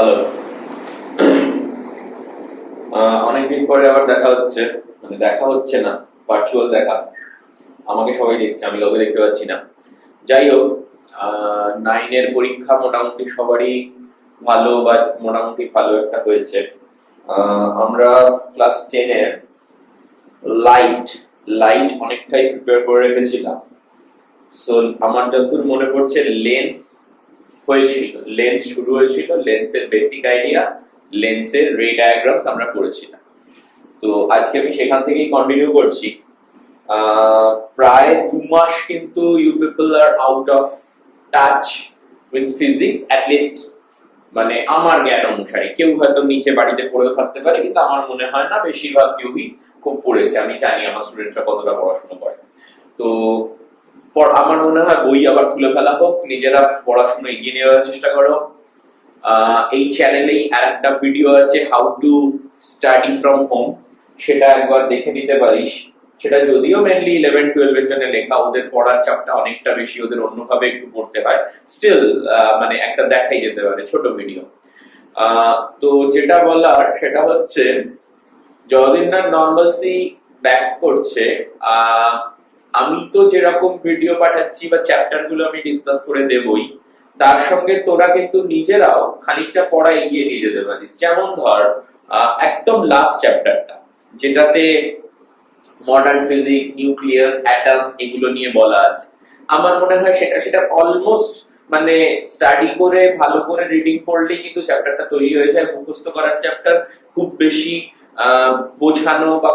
Hello. অনেকদিন পরে আবার দেখা হচ্ছে না, ভার্চুয়াল দেখা। আমাকে সবাই দেখছে, আমি কাউকে দেখতে পাচ্ছি না। যাই হোক, 9 এর পরীক্ষা মোটামুটি সবারই ভালো বা মোটামুটি ভালো একটা হয়েছে। আমরা ক্লাস 10 এর লাইট অনেকটাই প্রিপেয়ার করে রেখেছিলাম। সো আমার যতদূর মনে পড়ছে লেন্স শুরু হয়েছিল, লেন্সের বেসিক আইডিয়া, লেন্সের রে ডায়াগ্রামস আমরা করেছিলাম। তো আজকে আমি সেখান থেকেই কন্টিনিউ করছি। প্রায় 2 মাস কিন্তু you people are out of touch with physics, at least মানে আমার জ্ঞান অনুসারে। কেউ হয়তো নিচে বাড়িতে পড়েও থাকতে পারে, কিন্তু আমার মনে হয় না বেশিরভাগ কেউই খুব পড়েছে। আমি জানি আমার স্টুডেন্টরা কতটা পড়াশোনা করে। তো আমার মনে হয় বই আবার খুলে ফেলা হোক, নিজেরা পড়াশোনা এগিয়ে নেওয়ার চেষ্টা করো। এই চ্যানেলেই আরেকটা ভিডিও আছে, how to study from home, সেটা একবার দেখে নিতে পারিস। সেটা যদিও মেনলি 11-12 এর জন্য লেখা, ওদের পড়ার চাপটা অনেকটা বেশি, ওদের অন্যভাবে একটু পড়তে হয়। স্টিল মানে একটা দেখাই যেতে পারে, ছোট ভিডিও। তো যেটা বলার সেটা হচ্ছে, যতদিন না নর্মালসি ব্যাক করছে, আমি তো যেরকম ভিডিও পাঠাচ্ছি বা চ্যাপ্টার গুলো আমি ডিসকাস করে দেবই, তার সঙ্গে তোরা কিন্তু নিজেরাও খানিকটা পড়া এগিয়ে নিয়ে যেতে পারিস। যেমন ধর, একদম লাস্ট চ্যাপ্টারটা, যেটাতে মডার্ন ফিজিক্স, নিউক্লিয়াস, অ্যাটমস এগুলো নিয়ে বলা আছে, আমার মনে হয় সেটা অলমোস্ট মানে স্টাডি করে ভালো করে রিডিং পড়লেই কিন্তু চ্যাপ্টারটা তৈরি হয়ে যায়। মুখস্থ করার চ্যাপ্টার, খুব বেশি বোঝানো বা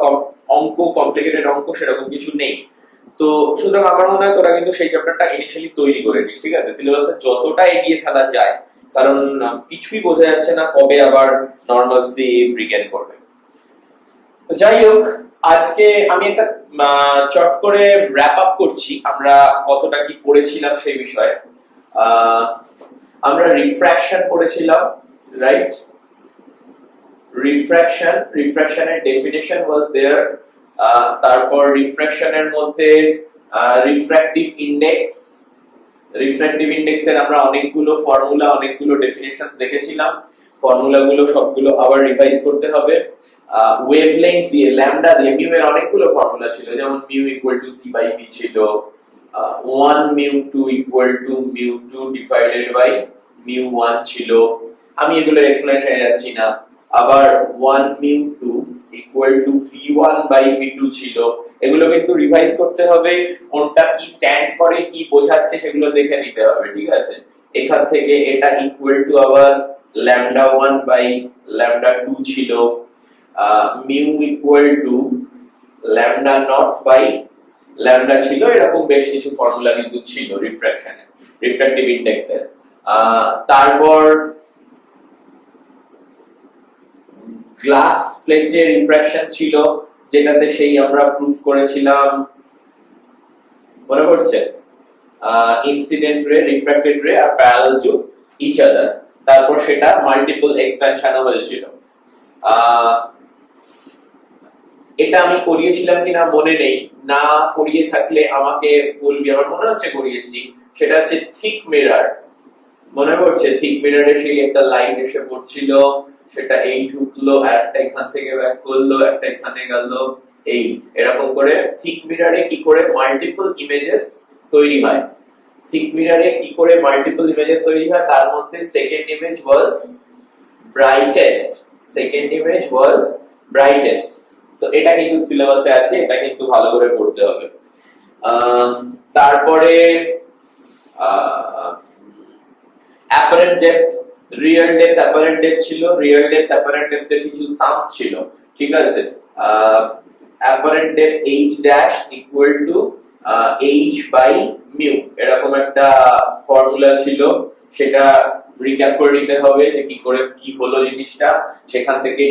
কমপ্লিকেটেড অঙ্ক সেরকম কিছু নেই। তো সুতরাং আমার মনে হয় তোরা কিন্তু সেই চ্যাপ্টারটা ইনিশিয়ালি তৈরি করে নিস, ঠিক আছে? সিলেবাসটা যতটা এগিয়ে ফেলা যায়, কারণ কিছুই বোঝা যাচ্ছে না কবে আবার নরমালসি ব্রিগেন করবে। যাই হোক, আজকে আমি একটা চট করে র‍্যাপ আপ করছি আমরা কতটা কি পড়েছিলাম সেই বিষয়ে। আমরা রিফ্র্যাকশন পড়েছিলাম, রাইট? রিফ্র্যাকশনের ডেফিনিশন ওয়াজ देयर। তারপর রিফ্র্যাকশনের মধ্যে রিফ্র্যাক্টিভ ইন্ডেক্সের আমরা অনেকগুলো ফর্মুলা, অনেকগুলো ডেফিনিশনস দেখেছিলাম। ফর্মুলাগুলো সবগুলো আবার রিভাইজ করতে হবে। ওয়েভলেংথ দিয়ে, ল্যামডা দিয়ে, মিউ এর অনেকগুলো ফর্মুলা ছিল, যেমন mu equal to C by V ছিল, 1 mu 2 equal to mu 2 divided by mu 1 ছিল। আমি এগুলো এক্সপ্লেনেশনে যাচ্ছি না। আবার 1 mu 2 equal two v1 by v2 ছিল। এগুলো কিন্তু রিভাইজ করতে হবে, কোনটা কি স্ট্যান্ড করে, কি বোঝাচ্ছে সেগুলো দেখে নিতে হবে, ঠিক আছে? এখান থেকে এটা ইকুয়াল টু আবার ল্যামডা 1 বাই ল্যামডা 2 ছিল। Mu equal to lambda naught by lambda ছিল। এরকম বেশ কিছু ফর্মুলা কিন্তু ছিল রিফ্র্যাক্টিভ ইন্ডেক্সের। তারপর গ্লাস প্লেটের রিফ্র্যাকশন ছিল, যেটাতে সেই আমরা প্রুফ করেছিলাম, মনে পড়ছে? ইনসিডেন্ট রে, রিফ্র্যাক্টেড রে are parallel to each other. তারপর সেটা মাল্টিপল এক্সপ্যানশনও হয়েছিল। এটা আমি করিয়েছিলাম কিনা মনে নেই, না করিয়ে থাকলে আমাকে বলবি, আমার মনে হচ্ছে করিয়েছি। সেটা হচ্ছে থিক মিরর, মনে পড়ছে? থিক মিররে সেই একটা লাইন এসে পড়ছিল, সেটা এই ঢুকলো, একটা এখান থেকে ব্যাক করলো, একটা এখানে গেল, এই এরকম করে থিক মিররে কি করে মাল্টিপল ইমেজেস তৈরি হয়। থিক মিররে কি করে মাল্টিপল ইমেজেস তৈরি হয়, তার মধ্যে সেকেন্ড ইমেজ ওয়াজ ব্রাইটেস্ট। সো এটা কিন্তু সিলেবাসে আছে, এটা কিন্তু ভালো করে পড়তে হবে। তারপরে apparent depth, real depth, apparent depth ছিল। রিয়েল ডেপথ, অ্যাপারেন্ট ডেপথের কিছু সামস ছিল, ঠিক আছে? Apparent depth h dash equal to h by mu, এরকম একটা ফর্মুলা ছিল। সেটা রিক্যাপ করে নিতে হবে যে কি করে কি হলো জিনিসটা। সেখান থেকে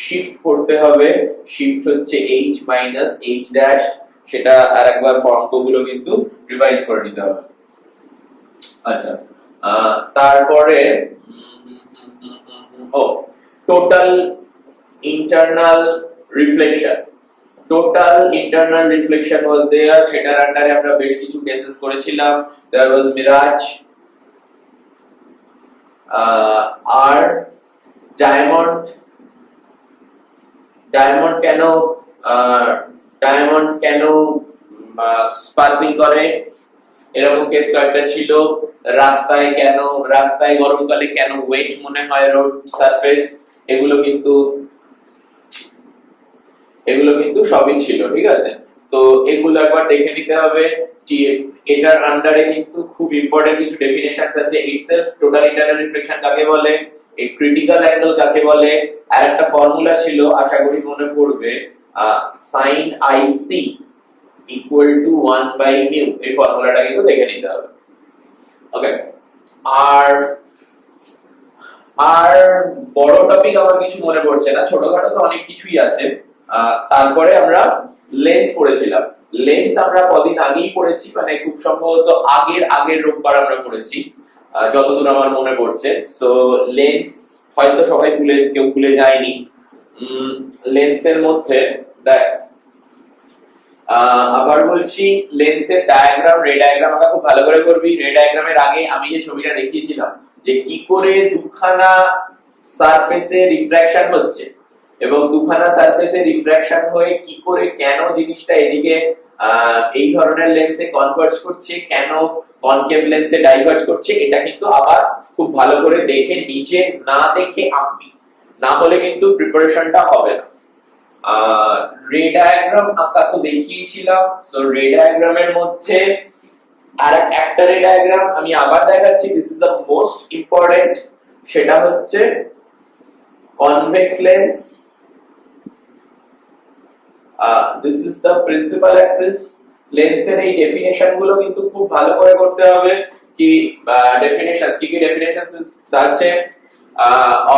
শিফট করতে হবে। শিফট হচ্ছে h মাইনাস h ড্যাশ, সেটা আরেকবার ফর্মগুলো কিন্তু রিভাইজ করে নিতে হবে। আচ্ছা, তারপরে total internal reflection was there. সেটার আন্ডারে আমরা বেশ কিছু কেসেস করেছিলাম। देयर वाज মিরাজ, আর ডায়মন্ড কেন স্পার্কলিং করে, এরকম কেস কয়েকটা ছিল। রাস্তায় গরমকালে কেন ওয়েট মনে হয় রোড সারফেস, এগুলো কিন্তু সবই ছিল, ঠিক আছে। তো এগুলো একবার দেখে নিতে হবে। এটার আন্ডারে কিন্তু খুব ইম্পর্টেন্ট কিছু ডেফিনেশনস আছে। ইটসেলফ টোটাল ইন্টারনাল রিফ্লেকশন কাকে বলে, এই ক্রিটিক্যাল অ্যাঙ্গেল কাকে বলে, আর একটা ফর্মুলা ছিল, আশা করি মনে পড়বে, sin IC equal to 1 by mu, এই ফর্মুলাটা কিন্তু দেখে নিতে হবে। ওকে, আর বড় টপিক আমার কিছু মনে পড়ছে না, ছোটখাটো তো অনেক কিছুই আছে। তারপরে আমরা লেন্স পড়েছিলাম। লেন্স আমরা কদিন আগেই পড়েছি, মানে খুব সম্ভবত আগের রোববার আমরা পড়েছি, যতদূর আমার মনে পড়ছে। সো লেন্স হয়তো সবাই কেউ ভুলে যায়নি। লেন্সের মধ্যে দেখ, আবার বলছি, লেন্সের ডায়াগ্রাম, রে ডায়াগ্রাম আমরা খুব ভালো করে করবি। রে ডায়াগ্রামের আগে আমি যে ছবিটা দেখিয়েছিলাম যে কি করে দুখানা সারফেসে রিফ্র্যাকশন হচ্ছে, এবং দুখানা সারফেসে রিফ্র্যাকশন হয়ে কি করে কেন জিনিসটা এদিকে এই ধরনের লেন্সে কনভার্জ করছে, কেন কনকেভ লেন্সে ডাইভার্জ করছে, এটা কিন্তু আবার খুব ভালো করে দেখে, নিচে না দেখে আঁকবি, না হলে কিন্তু প্রিপারেশনটা হবে না। রে ডায়াগ্রাম আঁকা তো দেখিয়েছিলাম। সো রে ডায়াগ্রামের মধ্যে আর একটা রে ডায়াগ্রাম আমি আবার দেখাচ্ছি, this is the most important. সেটা হচ্ছে convex lens, this is the principal Axis. লেন্সের এই ডেফিনেশন গুলো কিন্তু খুব ভালো করে করতে হবে। কি ডেফিনেশনস, কি ডেফিনেশনস আছে?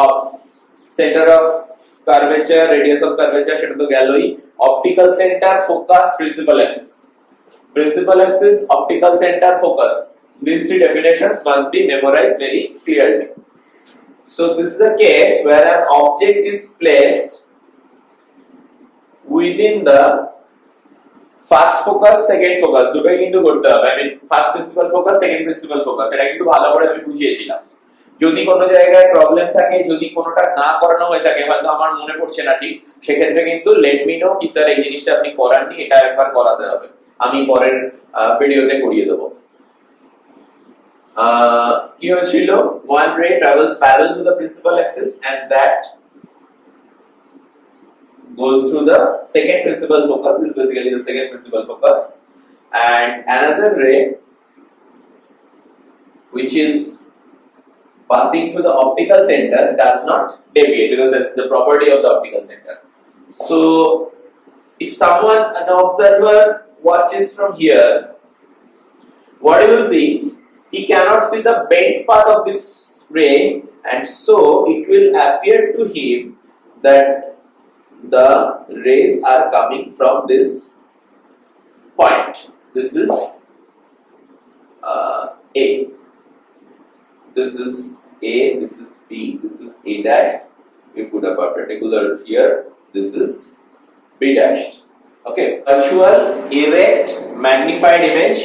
Of centre of curvature, radius of curvature, সেটা তো গেলই। Optical centre, focus, principal axis, optical centre, focus, these three definitions must be memorized very clearly. So this is the case where an object is placed within the first focus, second focus, দুটোই কিন্তু করতে হবে। I mean first principal focus, second principal focus, এটা কিন্তু ভালো করে আমি বুঝিয়েছিলাম। যদি কোনো জায়গায় প্রবলেম থাকে, যদি কোনোটা না করানো হয়ে থাকে, হয়তো আমার মনে পড়ছে না ঠিক, সেক্ষেত্রে কিন্তু লেট মি নো কি স্যার এই জিনিসটা আপনি করাননি, এটা একবার করাতে হবে, আমি পরের ভিডিওতে করিয়ে দেবো। কি হয়েছিল? one ray travels parallel to the principal axis and that goes through the second principal focus, is basically the second principal focus, and another ray which is passing through the optical center does not deviate, because that's the property of the optical center. So if an observer watches from here, what he will see, he cannot see the bent path of this ray, and so it will appear to him that the rays are coming from this point. This is A. This is A, this is B, this is A dash. We put a perpendicular here. This is B dash. Okay. Virtual, erect, magnified image.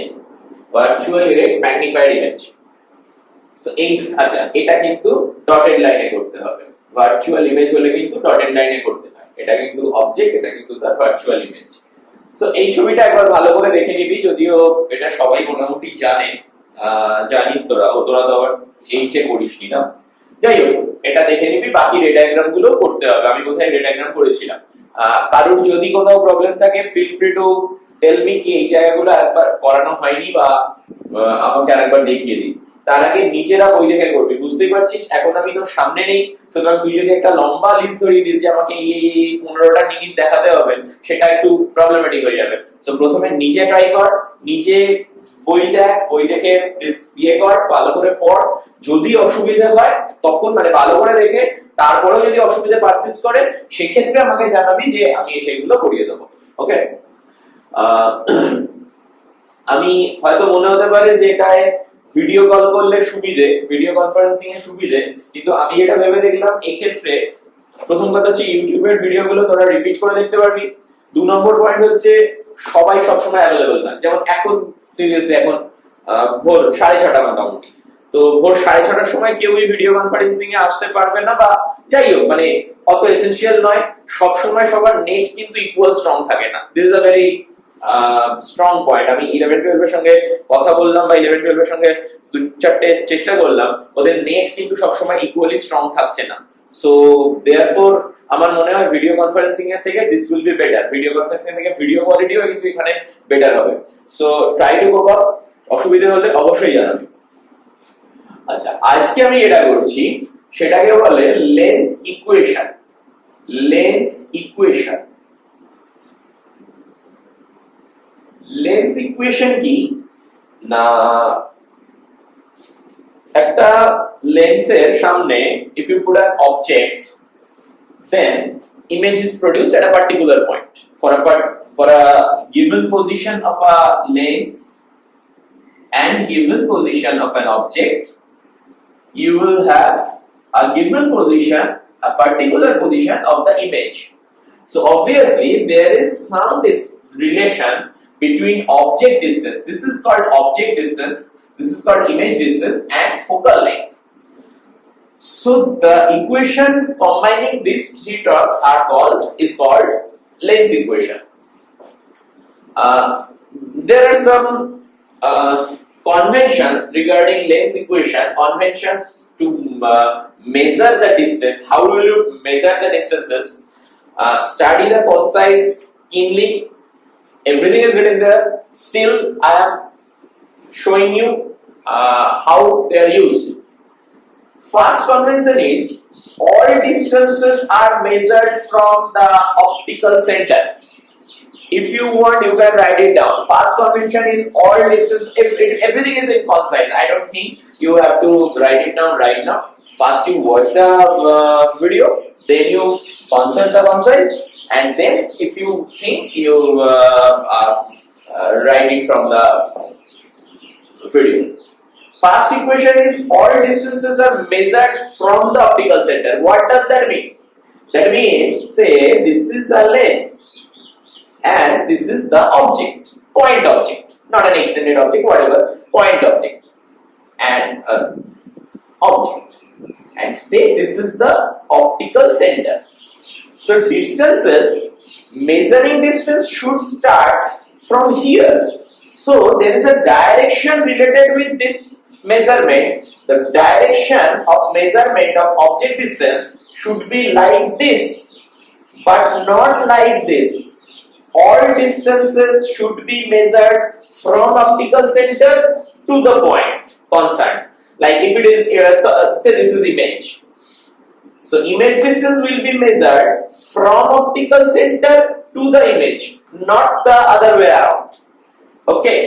So এটা কিন্তু dotted লাইনে করতে হবে। Virtual image হলে কিন্তু dotted লাইনে করতে হয়। এটা কিন্তু অবজেক্ট, এটা কিন্তু তার ভার্চুয়াল ইমেজ। সো এই ছবিটা একবার ভালো করে দেখে নিবি, যদিও এটা সবাই মোটামুটি জানে, জানিস তোরা তো আবার এইচে করিসনি না। যাই হোক, এটা দেখে নিবি, বাকি রে ডায়াগ্রাম গুলো করতে হবে। আমি কোথায় রে ডায়াগ্রাম করেছিলাম, কারণ যদি কোথাও প্রবলেম থাকে feel free to tell me কি এই জায়গাগুলো একবার করানো হয়নি বা আমাকে আরেকবার দেখিয়ে দিই। তার আগে নিজেরা বই দেখে করবি, বুঝতেই পারছিস এখন আমি তোর সামনে নেই, সুতরাং তুই যদি একটা লম্বা লিস্ট ধরিয়ে দিস যে আমাকে এই 15টা জিনিস দেখাতে হবে, সেটা একটু প্রবলেমেটিক হয়ে যাবে। সো প্রথমে নিজে ট্রাই কর, নিজে বই দেখ, বই দেখে কর, ভালো করে পড়। যদি অসুবিধা হয় তখন মানে ভালো করে দেখে, তারপরেও যদি অসুবিধা পারসিস্ট করে সেক্ষেত্রে আমাকে জানাবি, যে আমি সেগুলো করিয়ে দেবো। ওকে, আমি হয়তো মনে হতে পারে যে এটায় ভিডিও কল করলে সুবিধে, ভিডিও কনফারেন্সিং এ সুবিধে, কিন্তু আমি যেটা ভেবে দেখলাম এক্ষেত্রে প্রথম কথা হচ্ছে ইউটিউবের ভিডিওগুলো তোরা রিপিট করে দেখতে পারবি। 2 নম্বর পয়েন্ট হচ্ছে সবাই সবসময় অ্যাভেলেবল না, যেমন এখন সিরিয়াসলি এখন ভোর 6:30 মোটামুটি, তো ভোর 6:30টার সময় কেউই ভিডিও কনফারেন্সিং এ আসতে পারবে না, বা যাই হোক মানে অত এসেনশিয়াল নয়। সব সময় সবার নেট কিন্তু ইকুয়াল স্ট্রং থাকে না। This is a very strong point. আমি 11-12 এর সঙ্গে কথা বললাম বা 11-12 এর সঙ্গে 2-4টে চেষ্টা করলাম, ওদের নেট কিন্তু সবসময় ইকুয়ালি স্ট্রং থাকছে না। সো দেয়ারফর আমার মনে হয় ভিডিও কনফারেন্সিং এর থেকে this will be better. Video conferencing থেকে ভিডিও কোয়ালিটিও কিন্তু এখানে বেটার হবে। So try to cope up. অসুবিধা হলে অবশ্যই জানাবেন। আচ্ছা, আজকে আমি এটা করছি, সেটাকে বলে lens equation. Lens equation, lens equation কি না, একটা লেন্সের সামনে if you put an object, then image is produced at a particular point. For a given position of a lens and given position of an object, you will have a given position, a particular position of the image. So obviously there is some relation between object distance, this is called object distance, this is called image distance, and focal length. So the equation combining these three terms is called lens equation. There are some conventions regarding lens equation, conventions to measure the distance. How will you measure the distances? Study the concise keenly. Everything is written there. Still, I am showing you how they are used. First convention is all distances are measured from the optical center. If you want, you can write it down. First convention is all distance. Everything is in concise. I don't think you have to write it down right now. First, you watch the video, then you consult the concise, and then if you think you write it from the video. First equation is all distances are measured from the optical center. What does that mean? That means, say this is a lens and this is the object, point object, not an extended object, whatever, point object and object, and say this is the optical center. So distances, measuring distance should start from here. So there is a direction related with this measurement. The direction of measurement of object distance should be like this, but not like this. All distances should be measured from optical center to the point concerned. Like if it is, say this is image. So image distance will be measured from optical center to the image, not the other way around. Okay.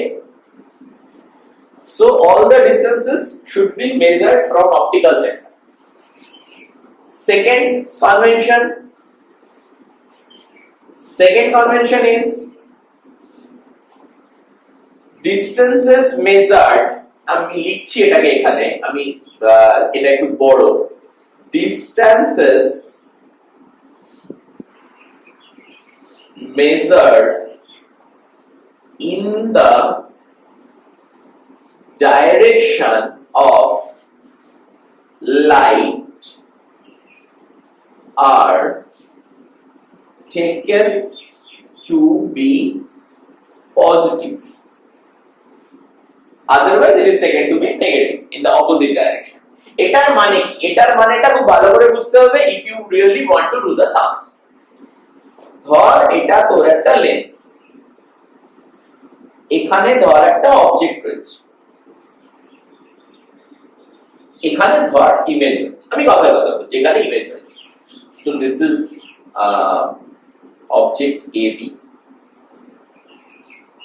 So all the distances should be measured from optical center. Second convention is distances measured, আমি লিখছি এটাকে এখানে, আমি এটা একটু বড়, distances measured in the direction of light are taken to be positive. Otherwise it is taken to be negative in the opposite direction. এটার মানেটা খুব ভালো করে বুঝতে হবে if you really want to do the sums. ধর এটা তোর একটা লেন্স, এখানে ধর একটা অবজেক্ট রয়েছে, এখানে ধর ইমেজ রয়েছে, আমি কথা বলছি এখানে ইমেজ রয়েছে। So this is object AB,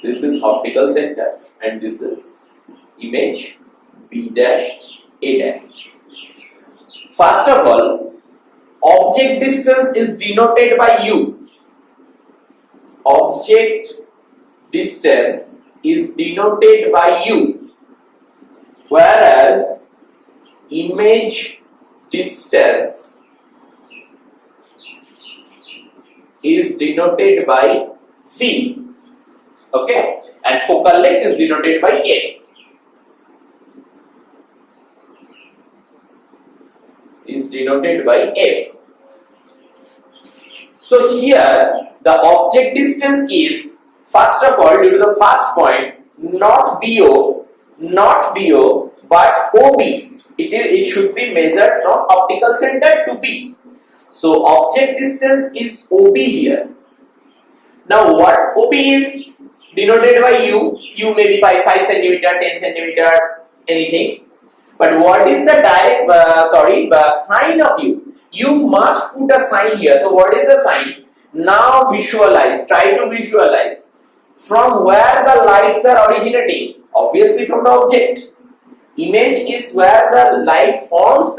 this is optical center, and this is image B dashed A dashed. First of all, object distance is denoted by U. Object distance is denoted by U, whereas image distance is denoted by V. Okay, and focal length is denoted by F. denoted by F. So here the object distance is, first of all, due to the first point, not BO, but OB. It should be measured from optical center to B. So object distance is OB here. Now what OB is denoted by U may be by 5 cm, 10 cm, anything. But what is the sign of U? You must put a sign here. So what is the sign? Now visualize, try to visualize from where the lights are originating. Obviously from the object. Image is where the light forms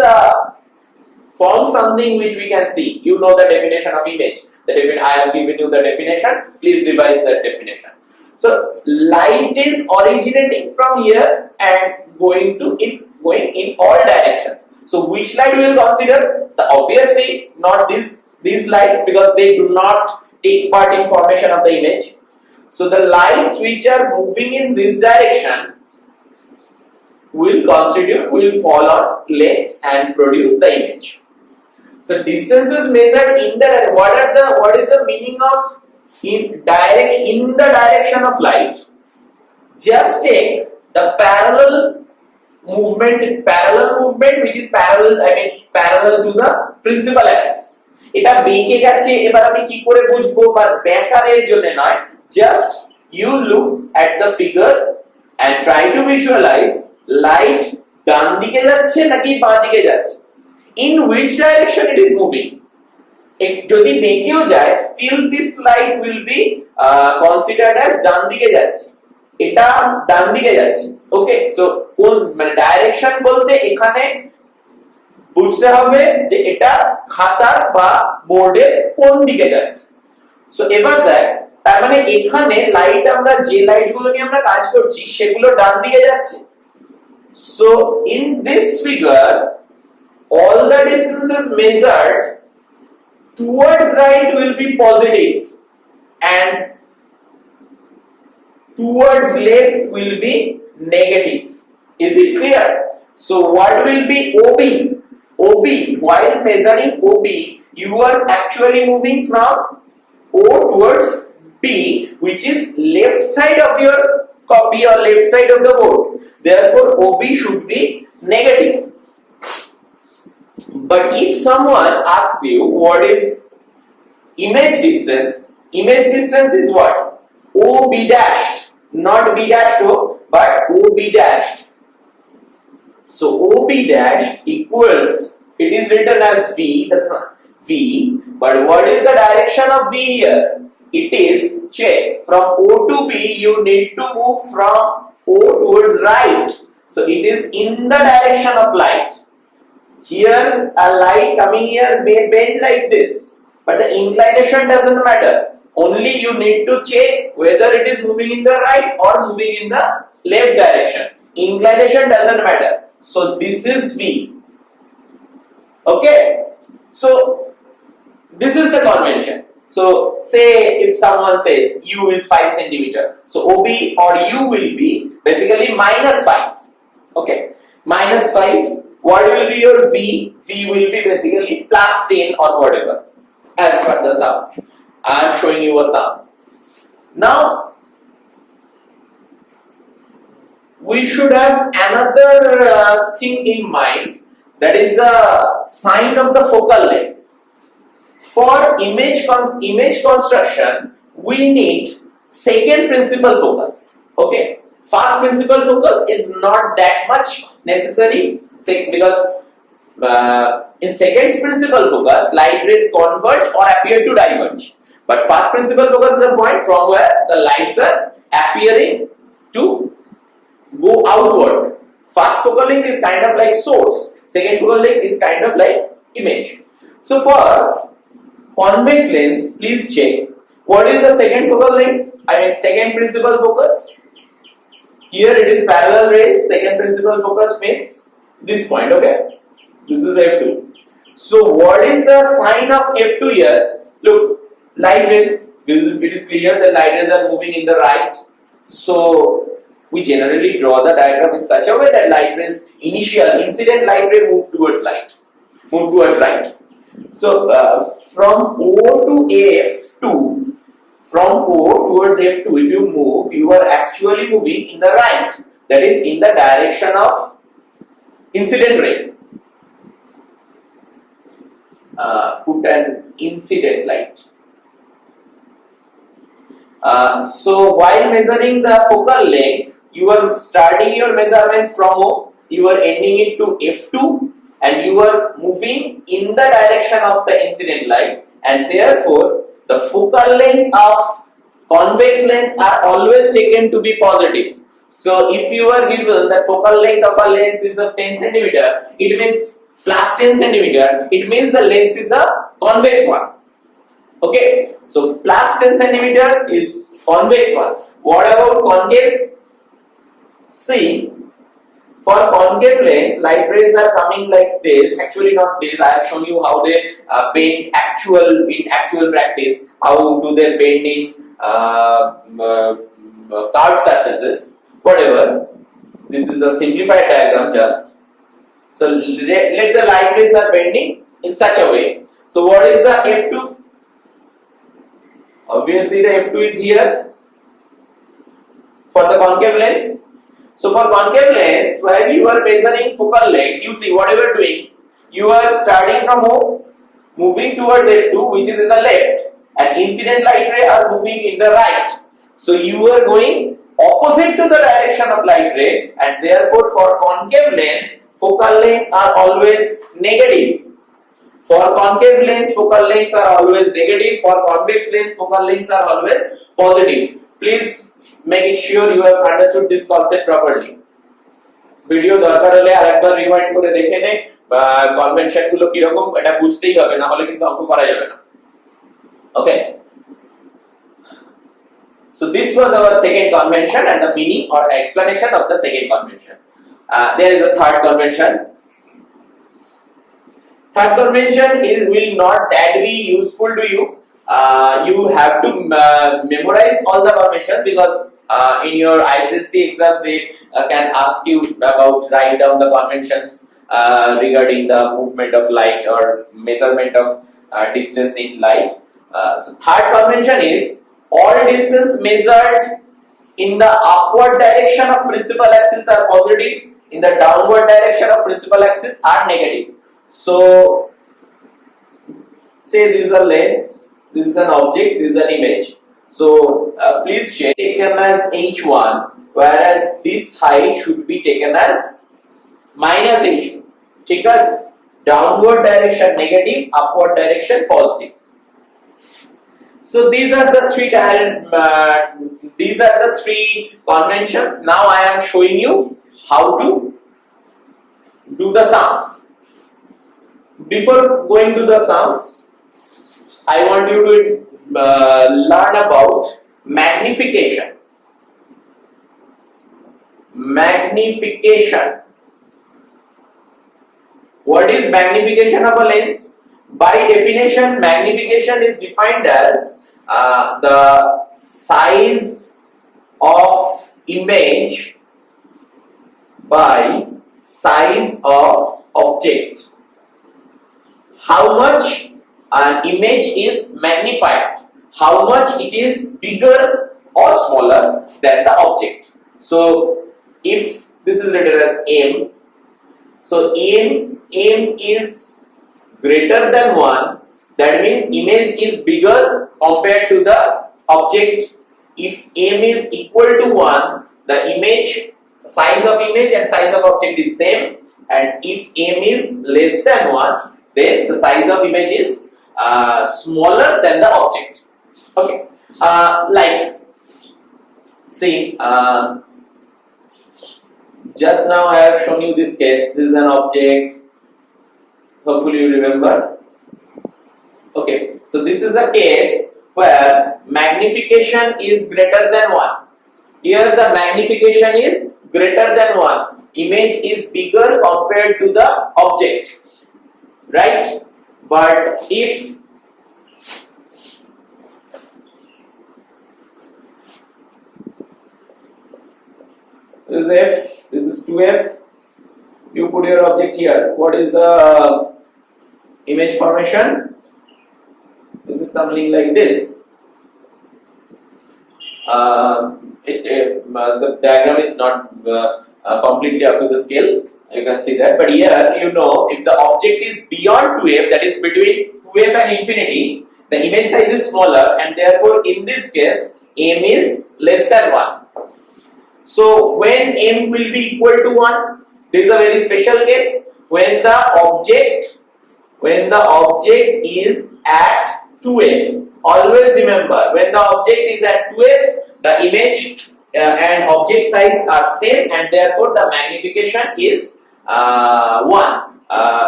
something which we can see. You know the definition of image. I have given you the definition. Please revise that definition. So light is originating from here and going in all directions. So which light we will consider? Obviously not these lights, because they do not take part in formation of the image. So the lights which are moving in this direction will fall on legs and produce the image. So distance is measured in the what is the meaning of in the direction of light? Just take the parallel movement which is parallel to the principal axis. এটা বেঁকে গেছে, এবার আমি কি করে বুঝবো? বা বেঁকানোর জন্য নয়, just you look at the figure and try to visualize light ডান দিকে যাচ্ছে নাকি বাঁ দিকে যাচ্ছে, in which direction it is moving. যদি বেঁকেও যায়, still this light will be considered as ডান দিকে যাচ্ছে, এটা ডান দিকে যাচ্ছে। ওকে, সো কোন ডাইরেকশন বলতে এখানে বুঝতে হবে যে এটা খাতার বা বোর্ডের কোন দিকে যাচ্ছে। সো এবার দেখ, তার মানে এখানে লাইট, আমরা যে লাইটগুলো নিয়ে আমরা কাজ করছি সেগুলো ডান দিকে যাচ্ছে। So in this figure all the distances measured towards right will be positive and towards left will be negative. Is it clear? So what will be OB? OB, while measuring OB, you are actually moving from O towards B, which is left side of your copy or left side of the board. Therefore OB should be negative. But if someone asks you what is image distance is what? OB dashed, not B dashed O, but OB dashed. So OB dashed equals, it is written as V, but what is the direction of V here? It is, check, from O to B you need to move from O towards right. So it is in the direction of light. Here a light coming here may bend like this, but the inclination doesn't matter. Only you need to check whether it is moving in the right or moving in the left direction. Inclination doesn't matter. So this is V. Okay, so this is the convention. So say if someone says U is 5 cm, so OB or U will be basically -5. Okay, -5. What will be your V? V will be basically +10 or whatever, as per the sum. I am showing you a sum. Now we should have another thing in mind, that is the sign of the focal length. For image construction we need second principal focus. Okay, first principal focus is not that much necessary, because in second principal focus light rays converge or appear to diverge, but first principal focus is a point from where the lights are appearing to go outward. First focal length is kind of like source, second focal length is kind of like image. So for convex lens, please check what is the second focal length, second principal focus. Here it is parallel rays, second principal focus means this point. Okay, this is F2. So what is the sign of F2 here? Look, light rays, it is clear that light rays are moving in the right. So we generally draw the diagram in such a way that light rays, incident light ray move towards light. move towards right. So from O to F2, from O towards F2, if you move, you are actually moving in the right, that is in the direction of incident ray. Put an incident light. So while measuring the focal length, you are starting your measurement from O, you are ending it to F2, and you are moving in the direction of the incident light, and therefore the focal length of convex lens are always taken to be positive. So if you are given that focal length of a lens is of 10 cm, it means plus 10 cm, it means the lens is a convex one. Okay, so plus 10 cm is convex one. What about concave? See, for concave lens, light rays are coming like this. Actually, not this. I have shown you how they bend in actual practice. How do they bend in curved surfaces? Whatever. This is a simplified diagram just. So let the light rays are bending in such a way. So what is the F2? Obviously, the F2 is here for the concave lens. So for concave lens, while you are measuring focal length, you see what you are doing. You are starting from O, moving towards F2, which is in the left, and incident light ray are moving in the right. So you are going opposite to the direction of light ray, and therefore for concave lens, focal length are always negative. For concave lens, focal lengths are always negative. For convex lens, focal lengths are always positive. Please make it sure you have understood this concept properly. Video দরকার হলে আরেকবার remind করে দেখে নে convention গুলো কি রকম, এটা বুঝতেই হবে, না হলে কিন্তু অঙ্ক করা যাবে না। ওকে, so this was our second convention and the meaning or explanation of the second convention. There is a third convention. Third convention will not that be useful to you. You have to memorize all the conventions, because in your ICSE exams they can ask you about write down the conventions regarding the movement of light or measurement of distance in light. So third convention is all distance measured in the upward direction of principal axis are positive, in the downward direction of principal axis are negative. So say this is a lens, this is an object, this is an image. So please share taken as h1, whereas this height should be taken as minus h2. Because downward direction negative, upward direction positive. So these are the three conventions. Now I am showing you how to do the sums. Before going to the sums, I want you to learn about magnification. Magnification. What is magnification of a lens? By definition, magnification is defined as the size of image by size of object. How much an image is magnified, how much it is bigger or smaller than the object. So if this is written as m, so m is greater than 1, that means image is bigger compared to the object. If m is equal to 1, the size of image and size of object is same, and if m is less than 1, then the size of image is smaller than the object. Okay, like see, just now I have shown you this case. This is an object. Hopefully you remember. Okay, so this is a case where magnification is greater than 1. Here the magnification is greater than 1. Image is bigger compared to the object, right? But if this is f, this is 2f, you put your object here. What is the image formation. This is something like this. The diagram is not completely up to the scale. You can see that, but here you know if the object is beyond 2f, that is between 2f and infinity, the image size is smaller, and therefore in this case m is less than 1. So when m will be equal to 1, this is a very special case when the object is at 2f. Always remember, when the object is at 2f, the image and object size are same, and therefore the magnification is 1.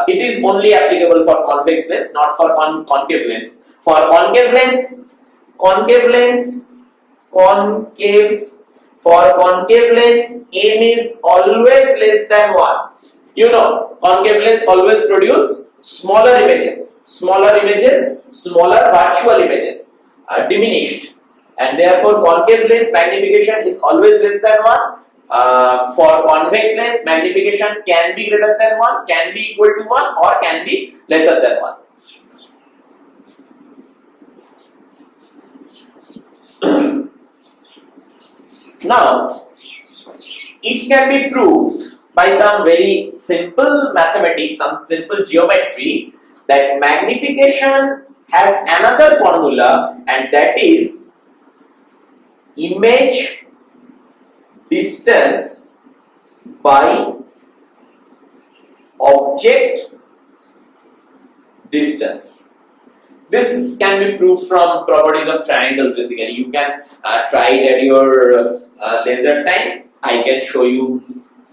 It is only applicable for convex lens, not for concave lens. For concave lens, m is always less than 1. You know, concave lens always produce smaller images, smaller virtual images, diminished, and therefore concave lens magnification is always less than 1. For convex lens, magnification can be greater than 1, can be equal to 1, or can be lesser than 1. Now, it can be proved by some very simple mathematics, some simple geometry, that magnification has another formula, and that is image distance by object distance. This can be proved from properties of triangles. Basically, you can try it at your leisure time. I can show you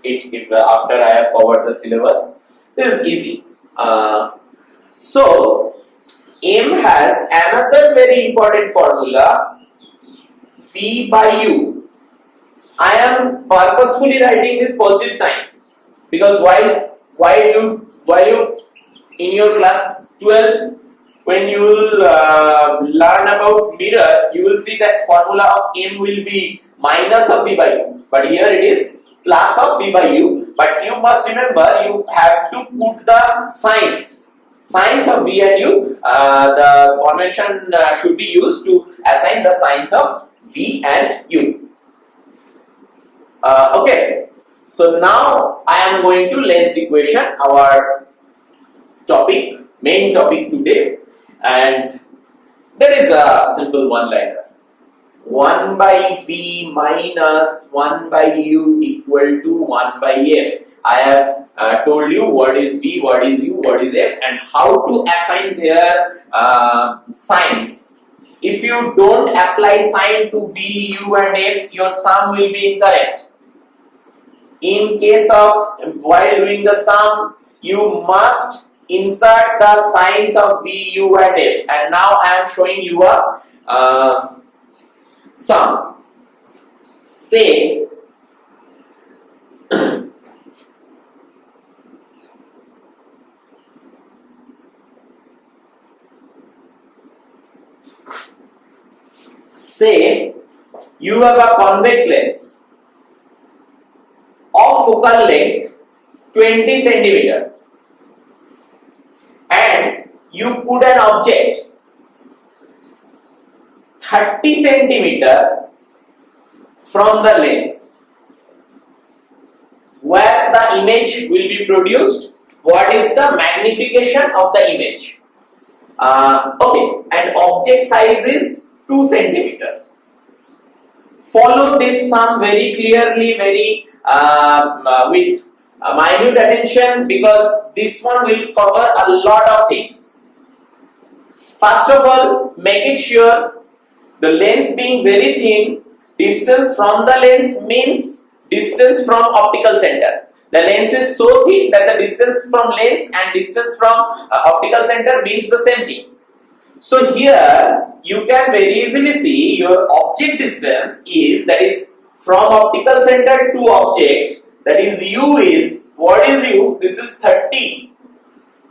it if after I have covered the syllabus. This is easy. So M has another very important formula, V by U. I am purposefully writing this positive sign because while you in your class 12, when you will learn about mirror, you will see that formula of M will be minus of V by U, but here it is plus of V by U. But you must remember, you have to put the signs of V and U. The convention should be used to assign the signs of V and U. Okay, so now I am going to lens equation, our main topic today, and there is a simple one-liner. 1 by V minus 1 by U equal to 1 by F. I have told you what is V, what is U, what is F, and how to assign their signs. If you don't apply sign to V, U and F, your sum will be incorrect. In case of while doing the sum, you must insert the signs of V, U and F. And now I am showing you a sum. Say you have a convex lens of focal length 20 centimeter and you put an object 30 centimeter from the lens where the image will be produced. What is the magnification of the image? Okay, and object size is 2 centimeter. Follow this sum very clearly, very with minute attention, because this one will cover a lot of things. First of all, make it sure the lens being very thin, distance from the lens means distance from optical center. The lens is so thin that the distance from lens and distance from optical center means the same thing. So here you can very easily see your object distance is, that is from optical center to object, that is U is, what is U? This is 30.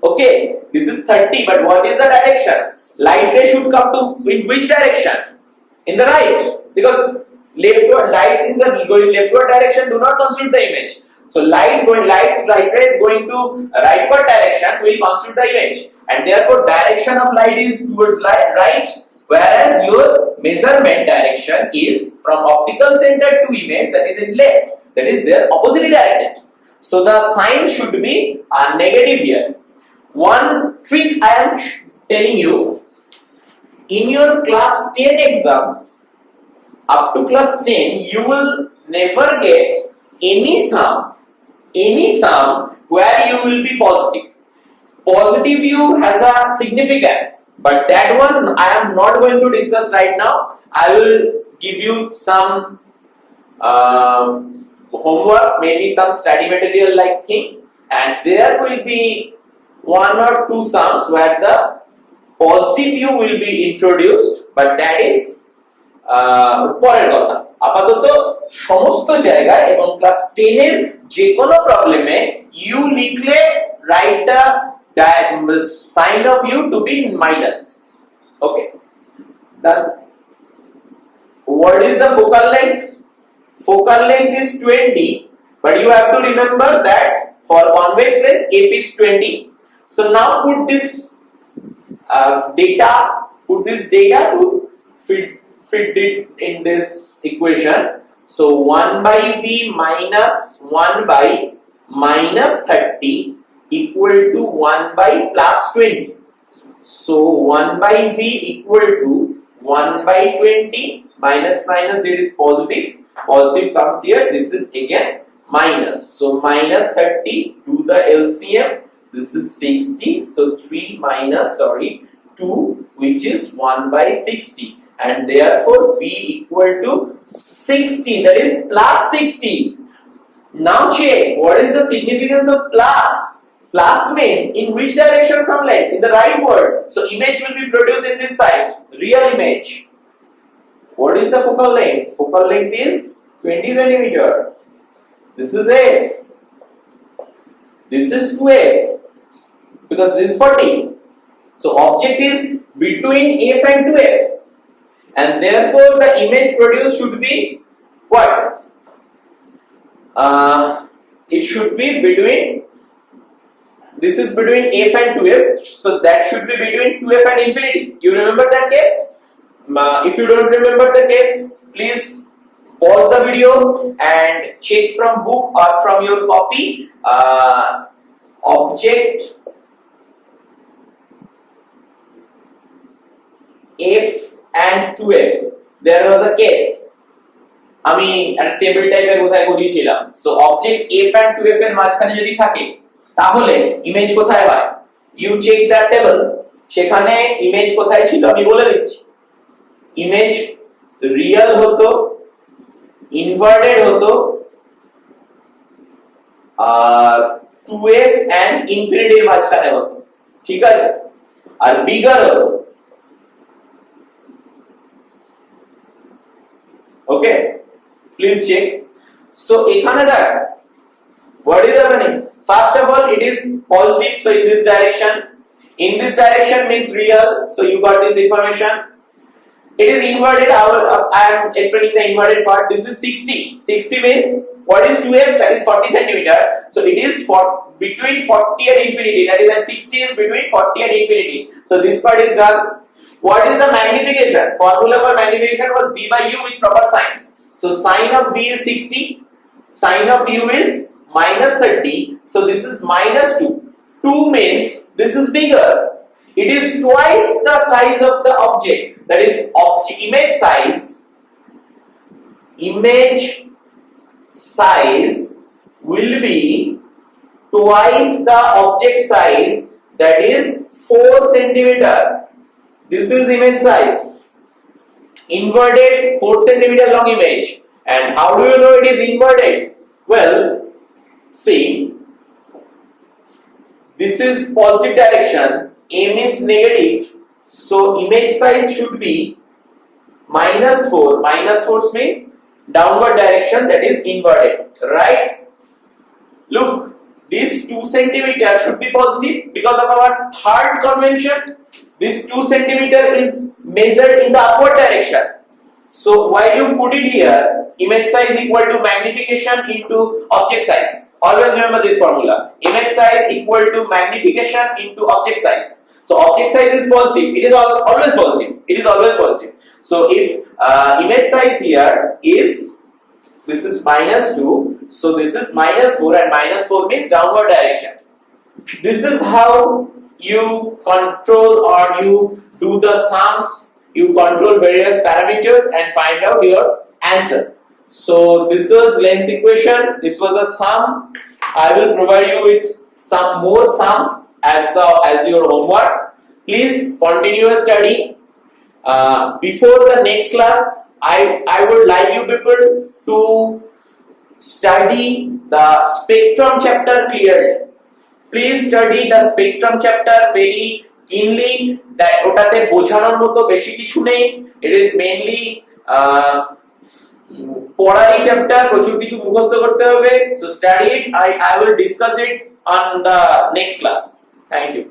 Okay, this is 30, but what is the direction? Light ray should come to in which direction? In the right, because light in the going leftward direction do not constitute the image. So light ray is going to rightward direction will constitute the image, and therefore direction of light is towards right, whereas your measurement direction is from optical center to image, that is in left, that is their oppositely directed. So the sign should be a negative here. One trick I am telling you, in your class 10 exams, up to class 10, you will never get any sum where you will be positive. Positive view has a significance, but that one I am not going to discuss right now. I will give you some homework, maybe some study material like thing, and there will be one or two sums where the positive view will be introduced, but that is পরের কথা। আপাতত সমস্ত জায়গায় এবং class 10 এর যে কোনো প্রবলেমে ইউ লিখলে write the sign of U to be minus. Okay, done. What is the focal length? Focal length is 20, but you have to remember that for convex lens f is 20. So now put this data to fit it in this equation. So 1 by v minus 1 by minus 30 equal to 1 by plus 20. So 1 by v equal to 1 by 20 minus it is positive. Positive comes here. This is again minus. So minus 30 to the LCM. This is 60. So 3 minus 2, which is 1 by 60. And therefore v equal to 60, that is plus 60. Now check what is the significance of plus. Plus means in which direction from lens? In the rightward. So image will be produced in this side, real image. What is the focal length? Focal length is 20 centimeter. This is f. This is 2f because this is 40. So object is between f and 2f. And therefore the image produced should be what? It should be between, this is between f and 2f, so that should be between 2f and infinity. You remember that case? If you don't remember the case, please pause the video and check from book or from your copy. Object f and 2f, there was a case আমি একটা table টাইপের কোথায় করিয়েছিলাম। So object f and 2f এর মাঝখানে যদি থাকে তাহলে ইমেজ কোথায় হয়? ইউ চেক দ্যাট টেবল, সেখানে ইমেজ কোথায় ছিল আমি বলে দিচ্ছি। ইমেজ রিয়েল হতো, ইনভার্টেড হতো, 2f and ইনফিনিটির মাঝখানে হতো, ঠিক আছে, আর বিগার হতো। Okay, please check. So ekhane that what is happening? First of all, it is positive, so in this direction means real, so you got this information. It is inverted. I am explaining the inverted part. This is 60 means what is 2f? That is 40 centimeter. So it is between 40 and infinity, that is at 60 is between 40 and infinity. So this part is done. What is the magnification? Formula for magnification was v by u with proper signs. So sin of v is 60, sin of u is minus 30, so this is minus 2. 2 means this is bigger. It is twice the size of the object, that is image size. Image size will be twice the object size, that is 4 centimeter. This is image size. Inverted 4 centimeter long image. And how do you know it is inverted? Well, see, this is positive direction, m is negative, so image size should be minus 4. Minus 4 means downward direction, that is inverted, right? Look, this 2 centimeter should be positive because of our third convention. This 2 centimeter is measured in the upward direction. So while you put it here, image size equal to magnification into object size. Always remember this formula. Image size equal to magnification into object size. So object size is positive. It is always positive. It is always positive. So if image size here is, this is -2, so this is -4, and -4 means downward direction. This is how you control, or you do the sums. You control various parameters and find out your answer. So this was length equation. This was a sum. I will provide you with some more sums as your homework. Please continue study. Before the next class, I would like you people to study the spectrum chapter clearly. Please study the spectrum chapter very keenly. That ওটাতে বোঝানোর মতো বেশি কিছু নেই. It is mainly পড়াই chapter, প্রচুর কিছু মুখস্থ করতে হবে. So study it. I will discuss it on the next class. Thank you.